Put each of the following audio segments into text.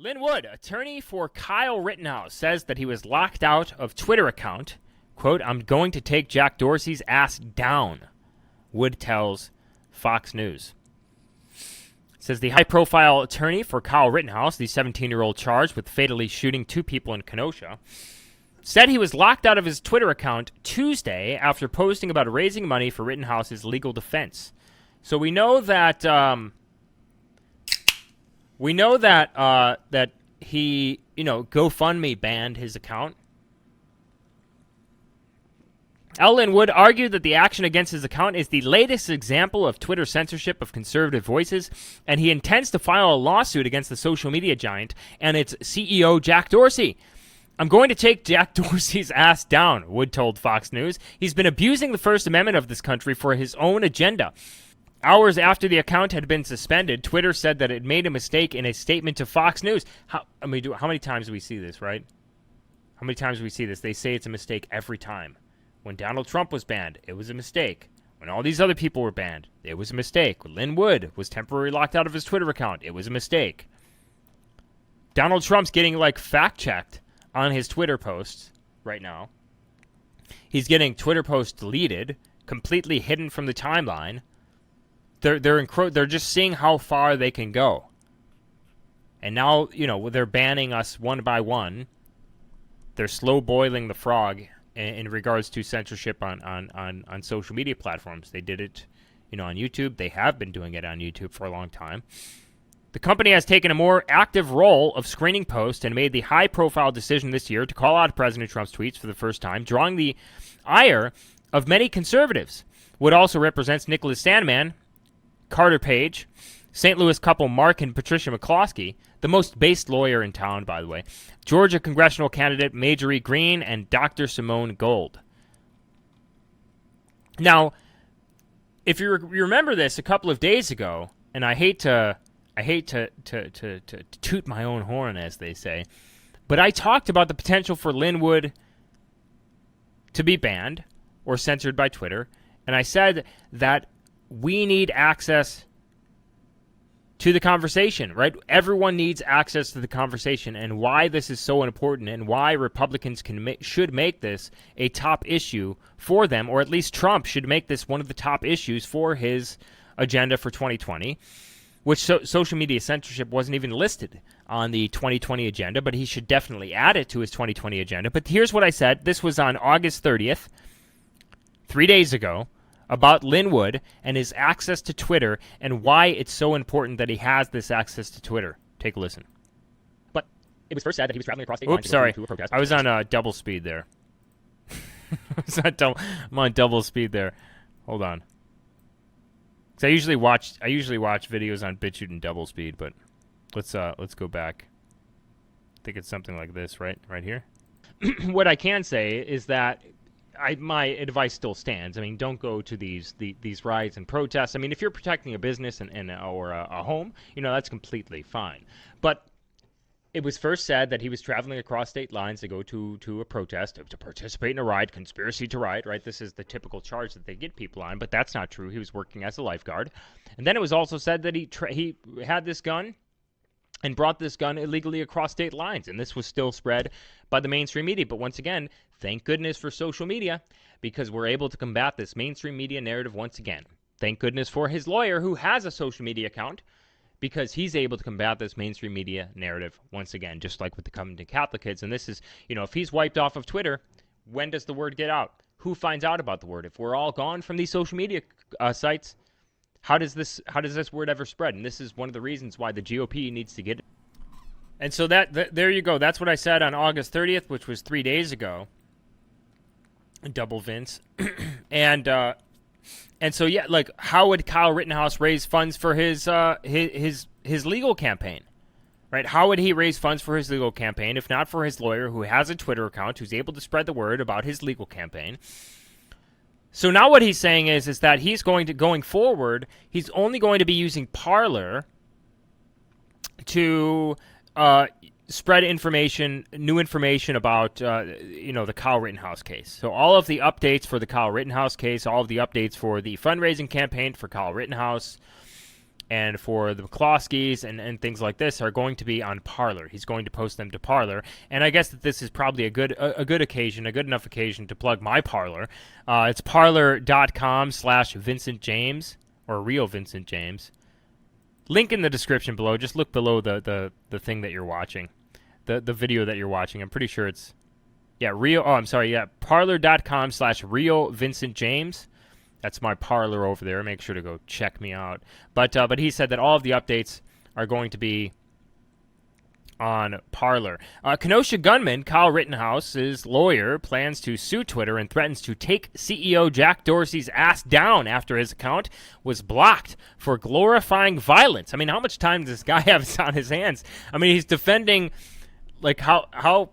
Lynn Wood, attorney for Kyle Rittenhouse, says that he was locked out of Twitter account. Quote, "I'm going to take Jack Dorsey's ass down," Wood tells Fox News. Says the high-profile attorney for Kyle Rittenhouse, the 17-year-old charged with fatally shooting two people in Kenosha, said he was locked out of his Twitter account Tuesday after posting about raising money for Rittenhouse's legal defense. So we know that that he, GoFundMe banned his account. Lynn Wood argued that the action against his account is the latest example of Twitter censorship of conservative voices, and he intends to file a lawsuit against the social media giant and its CEO, Jack Dorsey. "I'm going to take Jack Dorsey's ass down," Wood told Fox News. "He's been abusing the First Amendment of this country for his own agenda." Hours after the account had been suspended, Twitter said that it made a mistake in a statement to Fox News. How many times do we see this, right? How many times do we see this? They say it's a mistake every time. When Donald Trump was banned, it was a mistake. When all these other people were banned, it was a mistake. When Lynn Wood was temporarily locked out of his Twitter account, it was a mistake. Donald Trump's getting, fact-checked on his Twitter posts right now. He's getting Twitter posts deleted, completely hidden from the timeline. They're just seeing how far they can go. And now, they're banning us one by one. They're slow boiling the frog in regards to censorship on social media platforms. They did it, on YouTube. They have been doing it on YouTube for a long time. The company has taken a more active role of screening posts and made the high-profile decision this year to call out President Trump's tweets for the first time, drawing the ire of many conservatives. Wood also represents Nicholas Sandmann, Carter Page, St. Louis couple Mark and Patricia McCloskey, the most based lawyer in town, by the way, Georgia congressional candidate Marjorie Greene, and Dr. Simone Gold. Now, if you remember this a couple of days ago, and I hate to toot my own horn, as they say, but I talked about the potential for Lynn Wood to be banned or censored by Twitter, and I said that we need access to the conversation, right? Everyone needs access to the conversation, and why this is so important and why Republicans should make this a top issue for them, or at least Trump should make this one of the top issues for his agenda for 2020, which social media censorship wasn't even listed on the 2020 agenda, but he should definitely add it to his 2020 agenda. But here's what I said. This was on August 30th, 3 days ago, about Lynn Wood and his access to Twitter and why it's so important that he has this access to Twitter. Take a listen. But it was first said that he was traveling across state lines sorry. to a protest. I was on double speed there. I'm on double speed there. Hold on. 'Cause I usually watch videos on BitChute and double speed, but let's go back. I think it's something like this, right here. What I can say is that my advice still stands. I mean, don't go to these riots and protests. I mean, if you're protecting a business or a home, that's completely fine. But it was first said that he was traveling across state lines to go to a protest, to participate in a riot, conspiracy to riot, right? This is the typical charge that they get people on, but that's not true. He was working as a lifeguard. And then it was also said that he had this gun and brought this gun illegally across state lines. And this was still spread by the mainstream media. But once again, thank goodness for social media, because we're able to combat this mainstream media narrative once again. Thank goodness for his lawyer, who has a social media account, because he's able to combat this mainstream media narrative once again, just like with the Coming to Catholic kids. And this is, if he's wiped off of Twitter, when does the word get out? Who finds out about the word? If we're all gone from these social media sites, how does this word ever spread? And this is one of the reasons why the GOP needs to get it. And so there you go. That's what I said on August 30th, which was 3 days ago. Double Vince. And so yeah, how would Kyle Rittenhouse raise funds for his legal campaign? Right? How would he raise funds for his legal campaign if not for his lawyer, who has a Twitter account, who's able to spread the word about his legal campaign? So now what he's saying is that he's going forward, he's only going to be using Parler to spread new information about the Kyle Rittenhouse case. So all of the updates for the Kyle Rittenhouse case, all of the updates for the fundraising campaign for Kyle Rittenhouse, and for the McCloskeys and things like this are going to be on Parler. He's going to post them to Parler, and I guess that this is probably a good occasion, a good enough occasion to plug my Parler. It's parler.com/Vincent James or Real Vincent James. Link in the description below. Just look below the thing that you're watching, the video that you're watching. I'm pretty sure it's parler.com/Real Vincent James. That's my Parler over there. Make sure to go check me out. But he said that all of the updates are going to be on Parler. Kenosha gunman Kyle Rittenhouse's lawyer plans to sue Twitter and threatens to take CEO Jack Dorsey's ass down after his account was blocked for glorifying violence. I mean, how much time does this guy have on his hands? I mean, he's defending, like, how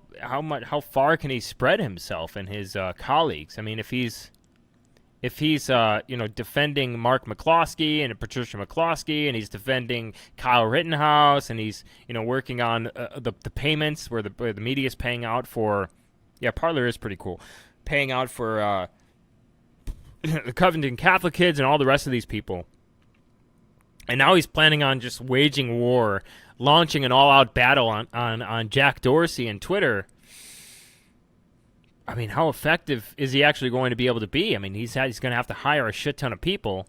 far can he spread himself and his colleagues? I mean, if he's defending Mark McCloskey and Patricia McCloskey, and he's defending Kyle Rittenhouse, and he's working on the payments where the media is paying out for, Parler is pretty cool, paying out for the Covington Catholic kids and all the rest of these people, and now he's planning on just waging war, launching an all-out battle on Jack Dorsey and Twitter. I mean, how effective is he actually going to be able to be? I mean, he's going to have to hire a shit ton of people.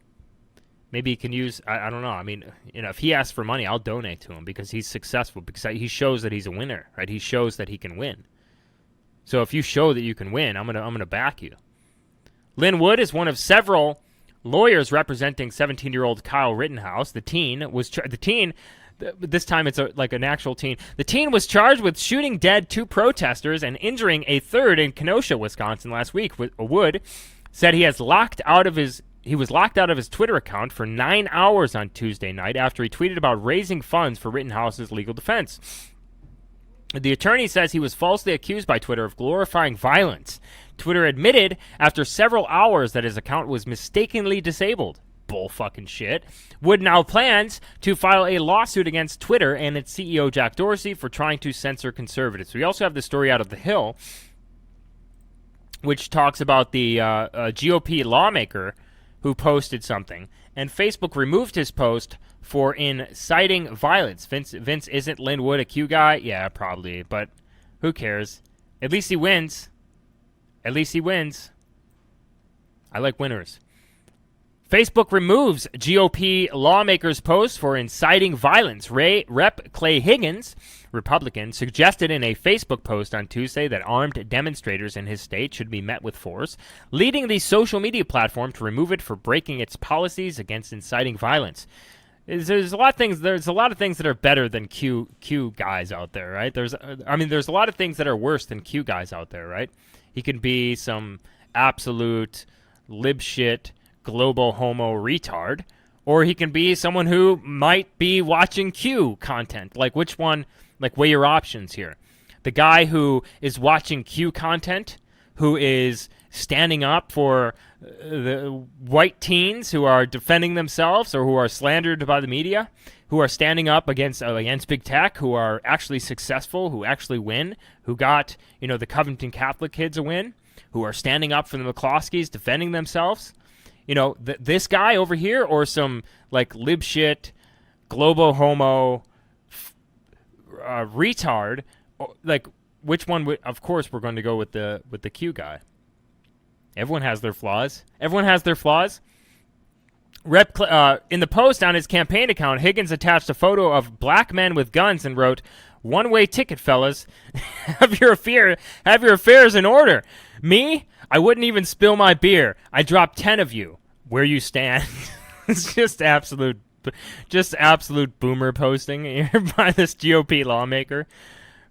Maybe he can use, I don't know. I mean, if he asks for money, I'll donate to him because he's successful, because he shows that he's a winner, right? He shows that he can win. So if you show that you can win, I'm gonna back you. Lynn Wood is one of several lawyers representing 17-year-old Kyle Rittenhouse. This time it's like an actual teen. The teen was charged with shooting dead 2 protesters and injuring a third in Kenosha, Wisconsin last week. Wood said he was locked out of his Twitter account for 9 hours on Tuesday night after he tweeted about raising funds for Rittenhouse's legal defense. The attorney says he was falsely accused by Twitter of glorifying violence. Twitter admitted after several hours that his account was mistakenly disabled. Bull fucking shit. Wood now plans to file a lawsuit against Twitter and its CEO Jack Dorsey for trying to censor conservatives. We also have the story out of The Hill, which talks about the GOP lawmaker who posted something, and Facebook removed his post for inciting violence. Vince, isn't Lynn Wood a Q guy? Yeah, probably, but who cares? At least he wins. I like winners. Facebook removes GOP lawmaker's post for inciting violence. Rep. Clay Higgins, Republican, suggested in a Facebook post on Tuesday that armed demonstrators in his state should be met with force, leading the social media platform to remove it for breaking its policies against inciting violence. There's a lot of things that are better than Q guys out there, right? There's a lot of things that are worse than Q guys out there, right? He can be some absolute libshit global homo retard, or he can be someone who might be watching Q content. Like, which one? Like, weigh your options here. The guy who is watching Q content, who is standing up for the white teens who are defending themselves or who are slandered by the media, who are standing up against big tech, who are actually successful, who actually win, who got the Covington Catholic kids a win, who are standing up for the McCloskeys, defending themselves. This guy over here, or some libshit, global homo, retard. Like, which one? Of course, we're going to go with the Q guy. Everyone has their flaws. In the post on his campaign account, Higgins attached a photo of black men with guns and wrote, "One-way ticket, fellas. Have your affairs in order. Me? I wouldn't even spill my beer. I dropped 10 of you. Where you stand." It's just absolute boomer posting here by this GOP lawmaker.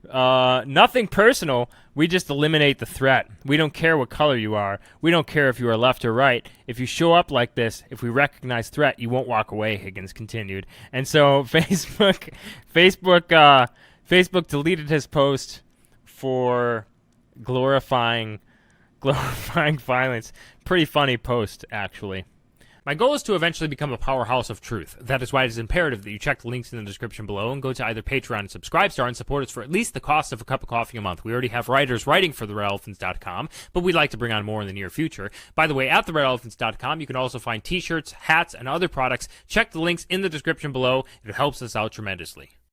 Nothing personal. We just eliminate the threat. We don't care what color you are. We don't care if you are left or right. If you show up like this, if we recognize threat, you won't walk away, Higgins continued. And so Facebook deleted his post for glorifying violence. Pretty funny post, actually. My goal is to eventually become a powerhouse of truth. That is why it is imperative that you check the links in the description below and go to either Patreon and Subscribestar and support us for at least the cost of a cup of coffee a month. We already have writers writing for theredelephants.com, but we'd like to bring on more in the near future. By the way, at theredelephants.com, you can also find t-shirts, hats, and other products. Check the links in the description below. It helps us out tremendously.